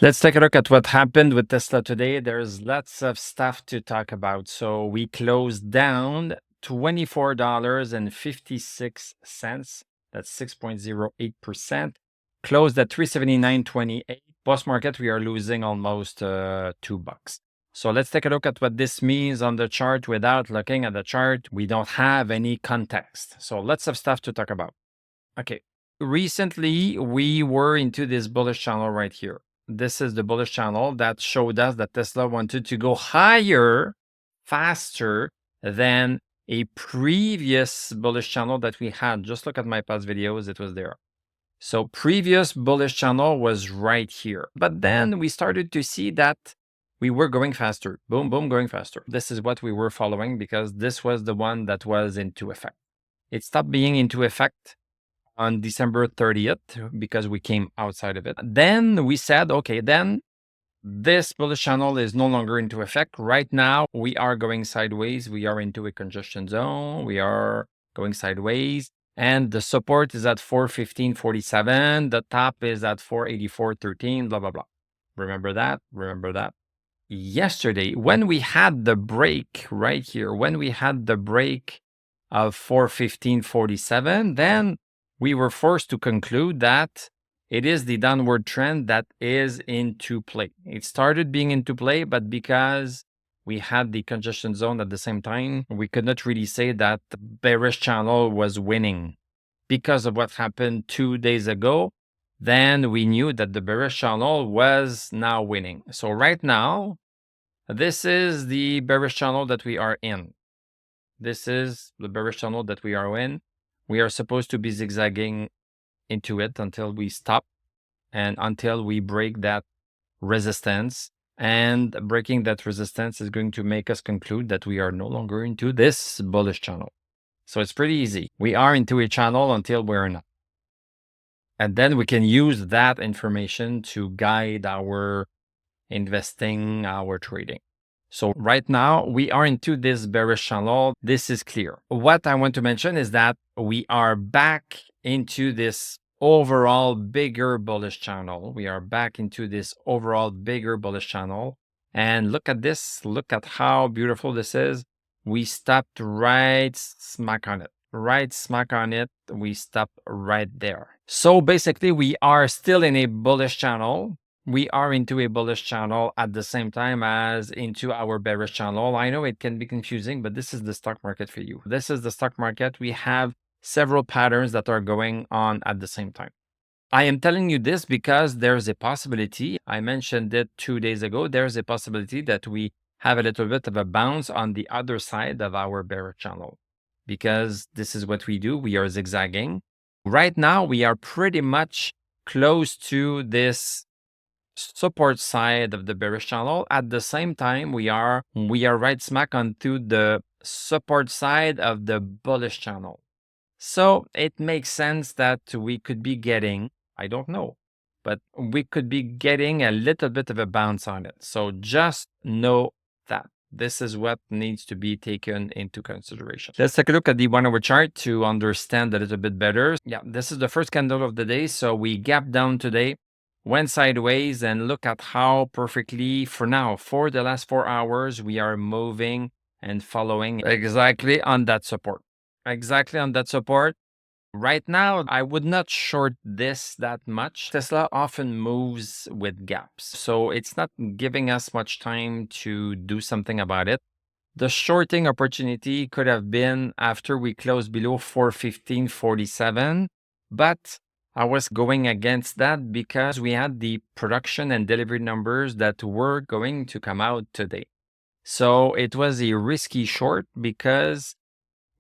Let's take a look at what happened with Tesla today. There's lots of stuff to talk about. So we closed down $24.56. That's 6.08%. Closed at 379.28. Post market, we are losing almost $2. So let's take a look at what this means on the chart. Without looking at the chart, we don't have any context. So lots of stuff to talk about. Okay. Recently, we were into this bullish channel right here. This is the bullish channel that showed us that Tesla wanted to go higher, faster than a previous bullish channel that we had. Just look at my past videos, it was there. So previous bullish channel was right here. But then we started to see that we were going faster. Boom, boom, going faster. This is what we were following because this was the one that was into effect. It stopped being into effect on December 30th because we came outside of it. Then we said, okay, then this bullish channel is no longer into effect. Right now, we are going sideways. We are into a congestion zone. We are going sideways. And the support is at 415.47. The top is at 484.13, blah, blah, blah. Remember that? Remember that? Yesterday, when we had the break right here, when we had the break of 415.47, then we were forced to conclude that it is the downward trend that is into play. It started being into play, but because we had the congestion zone at the same time, we could not really say that the bearish channel was winning. Because of what happened 2 days ago, then we knew that the bearish channel was now winning. So right now, this is the bearish channel that we are in. This is the bearish channel that we are in. We are supposed to be zigzagging into it until we stop and until we break that resistance. And breaking that resistance is going to make us conclude that we are no longer into this bullish channel. So it's pretty easy. We are into a channel until we're not. And then we can use that information to guide our investing, our trading. So right now, we are into this bearish channel. This is clear. What I want to mention is that we are back into this overall bigger bullish channel. We are back into this overall bigger bullish channel. And look at this. Look at how beautiful this is. We stopped right smack on it. Right smack on it. We stopped right there. So basically, we are still in a bullish channel. We are into a bullish channel at the same time as into our bearish channel. I know it can be confusing, but this is the stock market for you. This is the stock market. We have several patterns that are going on at the same time. I am telling you this because there's a possibility, I mentioned it 2 days ago, there's a possibility that we have a little bit of a bounce on the other side of our bearish channel because this is what we do. We are zigzagging. Right now, we are pretty much close to this support side of the bearish channel. At the same time, we are right smack onto the support side of the bullish channel. So it makes sense that we could be getting, I don't know, but we could be getting a little bit of a bounce on it. So just know that. This is what needs to be taken into consideration. Let's take a look at the 1 hour chart to understand a little bit better. Yeah, this is the first candle of the day. So we gapped down today, went sideways, and look at how perfectly for now, for the last 4 hours, we are moving and following exactly on that support. Exactly on that support. Right now, I would not short this that much. Tesla often moves with gaps, so it's not giving us much time to do something about it. The shorting opportunity could have been after we closed below 415.47, but I was going against that because we had the production and delivery numbers that were going to come out today. So it was a risky short because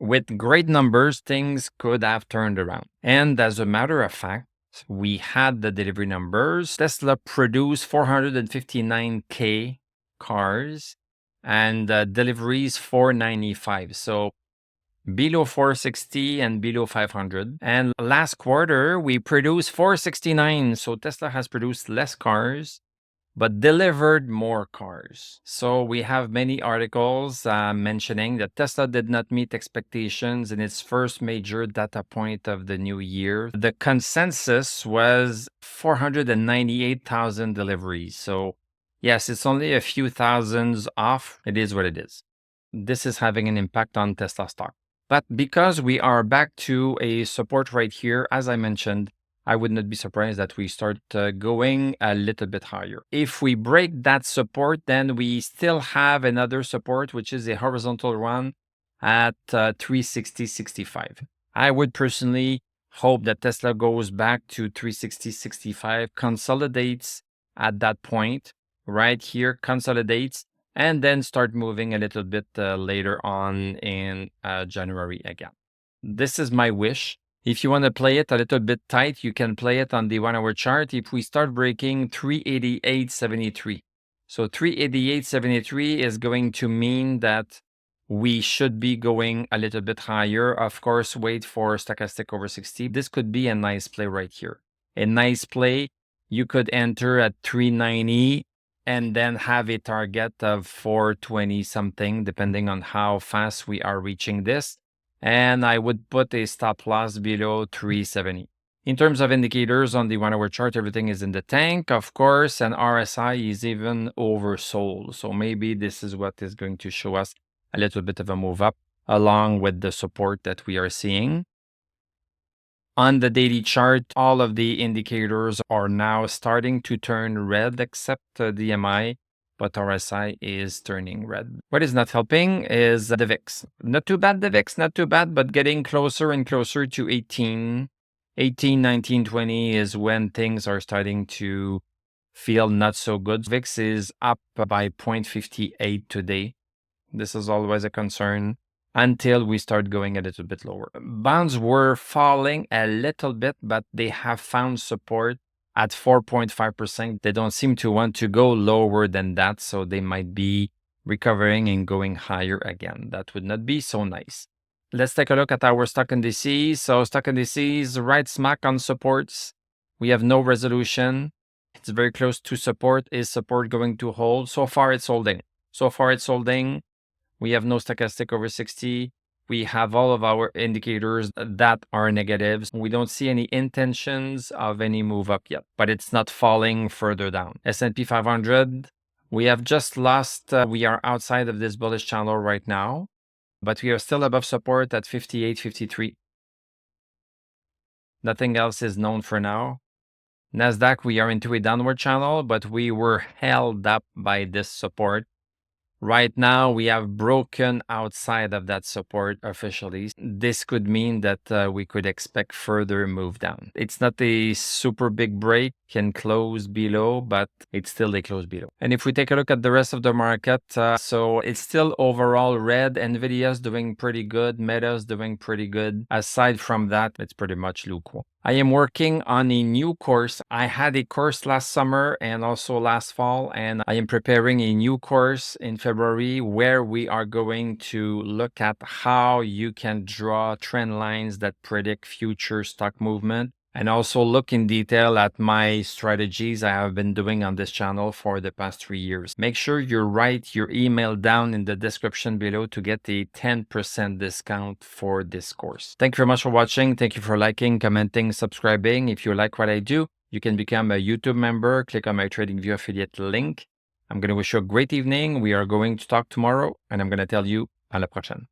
with great numbers, things could have turned around. And as a matter of fact, we had the delivery numbers. Tesla produced 459K cars and deliveries 495. So below 460 and below 500. And last quarter, we produced 469. So Tesla has produced less cars, but delivered more cars. So we have many articles mentioning that Tesla did not meet expectations in its first major data point of the new year. The consensus was 498,000 deliveries. So yes, it's only a few thousands off. It is what it is. This is having an impact on Tesla stock. But because we are back to a support right here, as I mentioned, I would not be surprised that we start going a little bit higher. If we break that support, then we still have another support, which is a horizontal one at 360.65. I would personally hope that Tesla goes back to 360.65, consolidates at that point, right here, consolidates, and then start moving a little bit later on in January again. This is my wish. If you want to play it a little bit tight, you can play it on the 1 hour chart. If we start breaking 388.73. So 388.73 is going to mean that we should be going a little bit higher. Of course, wait for stochastic over 60. This could be a nice play right here. A nice play. You could enter at 390 and then have a target of 420 something, depending on how fast we are reaching this. And I would put a stop loss below 370. In terms of indicators on the 1 hour chart, everything is in the tank, of course, and RSI is even oversold. So maybe this is what is going to show us a little bit of a move up along with the support that we are seeing. On the daily chart, all of the indicators are now starting to turn red except DMI. But RSI is turning red. What is not helping is the VIX. Not too bad, the VIX, not too bad, but getting closer and closer to 18. 18, 19, 20 is when things are starting to feel not so good. VIX is up by 0.58 today. This is always a concern until we start going a little bit lower. Bonds were falling a little bit, but they have found support at 4.5%. They don't seem to want to go lower than that, so they might be recovering and going higher again. That would not be so nice. Let's take a look at our stock indices. So stock indices right smack on supports. We have no resolution. It's very close to support. Is support going to hold? So far it's holding. So far it's holding. We have no stochastic over 60. We have all of our indicators that are negatives. We don't see any intentions of any move up yet, but it's not falling further down. S&P 500, we have just lost, we are outside of this bullish channel right now, but we are still above support at 58.53. Nothing else is known for now. NASDAQ, we are into a downward channel, but we were held up by this support. Right now, we have broken outside of that support officially. This could mean that we could expect further move down. It's not a super big break, can close below, but it's still a close below. And if we take a look at the rest of the market, so it's still overall red. Nvidia's doing pretty good. Meta's doing pretty good. Aside from that, it's pretty much lukewarm. I am working on a new course. I had a course last summer and also last fall, and I am preparing a new course in February where we are going to look at how you can draw trend lines that predict future stock movement, and also look in detail at my strategies I have been doing on this channel for the past 3 years. Make sure you write your email down in the description below to get a 10% discount for this course. Thank you very much for watching. Thank you for liking, commenting, subscribing. If you like what I do, you can become a YouTube member. Click on my TradingView affiliate link. I'm going to wish you a great evening. We are going to talk tomorrow, and I'm going to tell you à la prochaine.